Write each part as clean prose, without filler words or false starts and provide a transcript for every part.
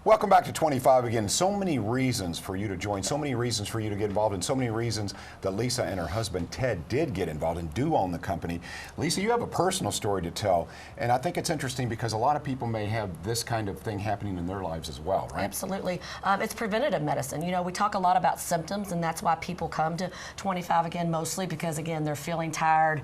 Welcome back to 25 again. So many reasons for you to join, so many reasons for you to get involved, and so many reasons that Lisa and her husband Ted did get involved and do own the company. Lisa, you have a personal story to tell, and I think it's interesting because a lot of people may have this kind of thing happening in their lives as well, right? Absolutely. It's preventative medicine. You know, we talk a lot about symptoms, and that's why people come to 25 again, mostly because, again, they're feeling tired,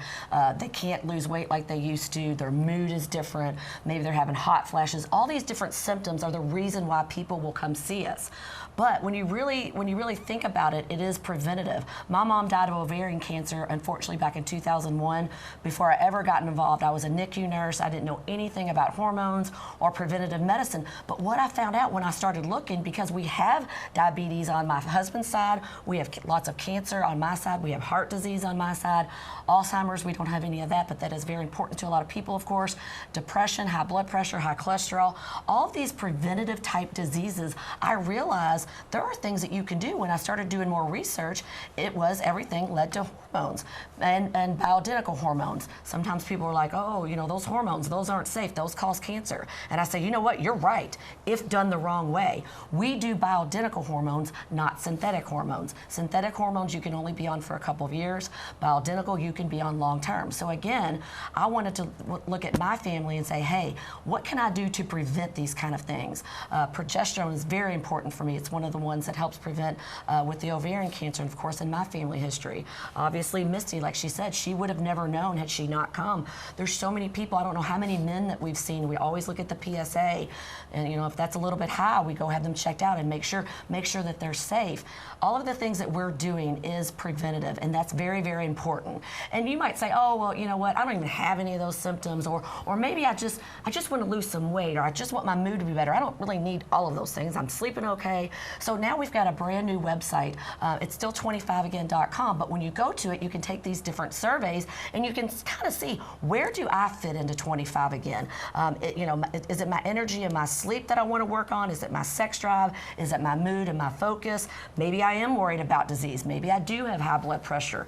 they can't lose weight like they used to, their mood is different, maybe they're having hot flashes. All these different symptoms are the reason why people will come see us. But when you really think about it, it is preventative. My mom died of ovarian cancer, unfortunately, back in 2001. Before I ever got involved, I was a NICU nurse. I didn't know anything about hormones or preventative medicine. But what I found out when I started looking, because we have diabetes on my husband's side, we have lots of cancer on my side, we have heart disease on my side, Alzheimer's, we don't have any of that, but that is very important to a lot of people, of course. Depression, high blood pressure, high cholesterol, all of these preventative type diseases, I realized there are things that you can do. When I started doing more research, it was everything led to hormones and bioidentical hormones. Sometimes people are like, oh, you know, those hormones, those aren't safe, those cause cancer. And I say, you know what, you're right, if done the wrong way. We do bioidentical hormones, not synthetic hormones. Synthetic hormones you can only be on for a couple of years. Bioidentical you can be on long term. So again, I wanted to look at my family and say, hey, what can I do to prevent these kind of things? Progesterone is very important for me. It's one of the ones that helps prevent with the ovarian cancer, and of course in my family history. Obviously Misty, like she said, she would have never known had she not come. There's so many people, I don't know how many men that we've seen. We always look at the PSA, and you know, if that's a little bit high, we go have them checked out and make sure that they're safe. All of the things that we're doing is preventative, and that's very, very important. And you might say, oh, well, you know what, I don't even have any of those symptoms, or maybe I just want to lose some weight, or I just want my mood to be better. I don't really need all of those things. I'm sleeping okay. So now we've got a brand new website. It's still 25again.com, but when you go to it, you can take these different surveys and you can kind of see, where do I fit into 25 again? You know, is it my energy and my sleep that I want to work on? Is it my sex drive? Is it my mood and my focus? Maybe I am worried about disease. Maybe I do have high blood pressure.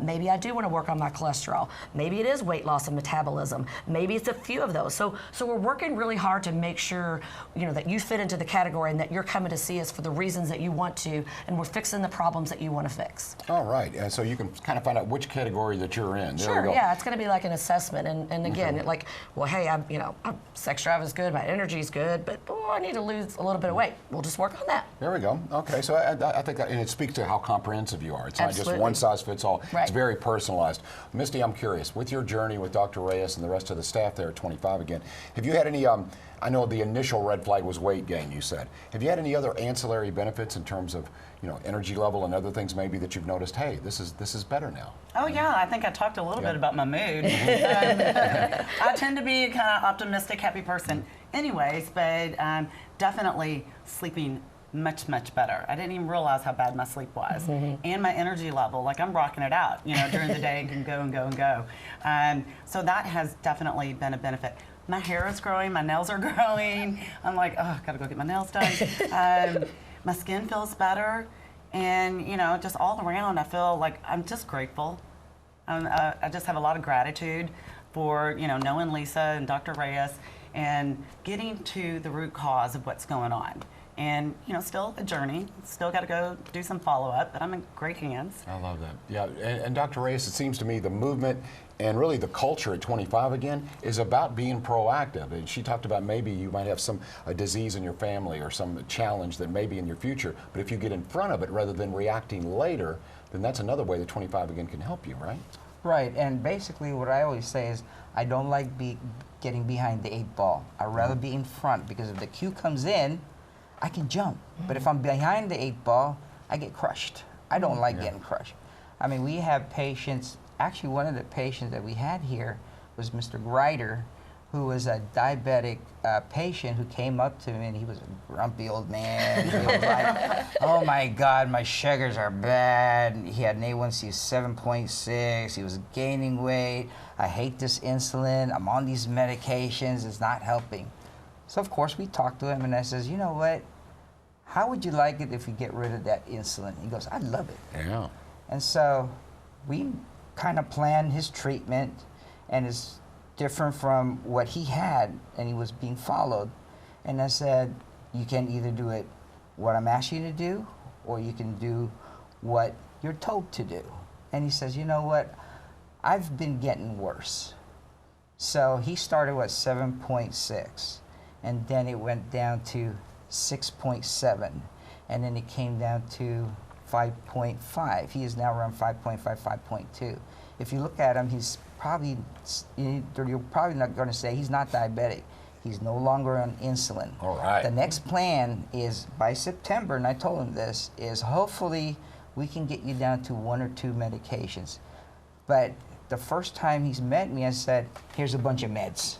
Maybe I do want to work on my cholesterol. Maybe it is weight loss and metabolism. Maybe it's a few of those. So we're working really hard to make sure, you know, that you fit into the category and that you're coming to see us for the reasons that you want to, and we're fixing the problems that you want to fix. All right, and so you can kind of find out which category that you're in. There sure, yeah, it's going to be like an assessment, and again, okay. Like, well, hey, I'm sex drive is good, my energy is good, but I need to lose a little bit of weight. We'll just work on that. There we go. Okay, so I think that, and it speaks to how comprehensive you are. It's Absolutely. Not just one size fits all. Right. It's very personalized. Misty, I'm curious, with your journey with Dr. Reyes and the rest of the staff there at 25 again, have you had any, I know the initial red flag was weight gain, you said. Have you had any other ancillary benefits in terms of, you know, energy level and other things maybe that you've noticed, hey, this is better now? Oh yeah, I think I talked a little bit about my mood. I tend to be a kind of optimistic, happy person anyways, but definitely sleeping much, much better. I didn't even realize how bad my sleep was. And my energy level, like I'm rocking it out, you know, during the day and can go and go and go. So that has definitely been a benefit. My hair is growing, my nails are growing. I'm like, oh, gotta go get my nails done. My skin feels better, and you know, just all around, I feel like I'm just grateful. I just have a lot of gratitude for, you know, knowing Lisa and Dr. Reyes and getting to the root cause of what's going on. And, you know, still a journey. Still got to go do some follow-up, but I'm in great hands. I love that. Yeah, and Dr. Reyes, it seems to me the movement and really the culture at 25 again is about being proactive. And she talked about maybe you might have a disease in your family or some challenge that may be in your future, but if you get in front of it rather than reacting later, then that's another way that 25 again can help you, right? Right, and basically what I always say is I don't like getting behind the 8-ball. I'd rather be in front, because if the cue comes in, I can jump. But if I'm behind the 8-ball, I get crushed. I don't like getting crushed. I mean, we have patients, actually one of the patients that we had here was Mr. Grider, who was a diabetic patient who came up to me, and he was a grumpy old man. He was like, oh my God, my sugars are bad. He had an A1C of 7.6. He was gaining weight. I hate this insulin. I'm on these medications. It's not helping. So of course we talked to him, and I says, you know what? How would you like it if we get rid of that insulin? He goes, I love it. Yeah. And so we kind of planned his treatment, and it's different from what he had, and he was being followed. And I said, you can either do it what I'm asking you to do, or you can do what you're told to do. And he says, you know what? I've been getting worse. So he started with 7.6, and then it went down to 6.7, and then it came down to 5.5. He is now around 5.5, 5.2. If you look at him, he's probably, you're probably not going to say he's not diabetic. He's no longer on insulin. All right. The next plan is by September, and I told him this, is hopefully we can get you down to 1 or 2 medications. But the first time he's met me, I said, here's a bunch of meds.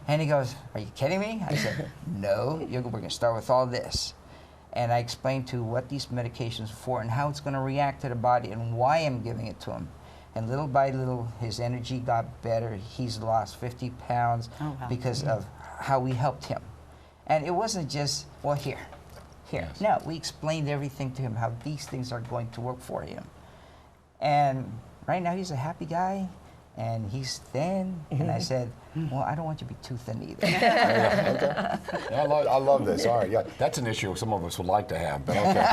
And he goes, are you kidding me? I said, no, we're going to start with all this. And I explained to what these medications are for and how it's going to react to the body and why I'm giving it to him. And little by little, his energy got better. He's lost 50 pounds because of how we helped him. And it wasn't just, well, here. Yes. No, we explained everything to him, how these things are going to work for him. And right now, he's a happy guy, and he's thin. And I said, well, I don't want you to be too thin either. Yeah, I love this. All right, yeah, that's an issue some of us would like to have, but okay.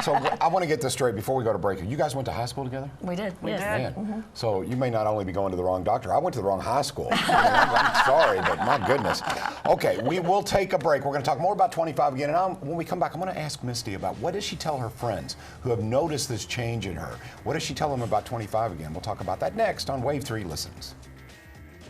So I want to get this straight before we go to break. You guys went to high school together? We did. We did. Man. So you may not only be going to the wrong doctor. I went to the wrong high school. I'm sorry, but my goodness. Okay, we will take a break. We're going to talk more about 25 again, and when we come back, I'm going to ask Misty about what does she tell her friends who have noticed this change in her? What does she tell them about 25 again? We'll talk about that next on Wave 3 Listens.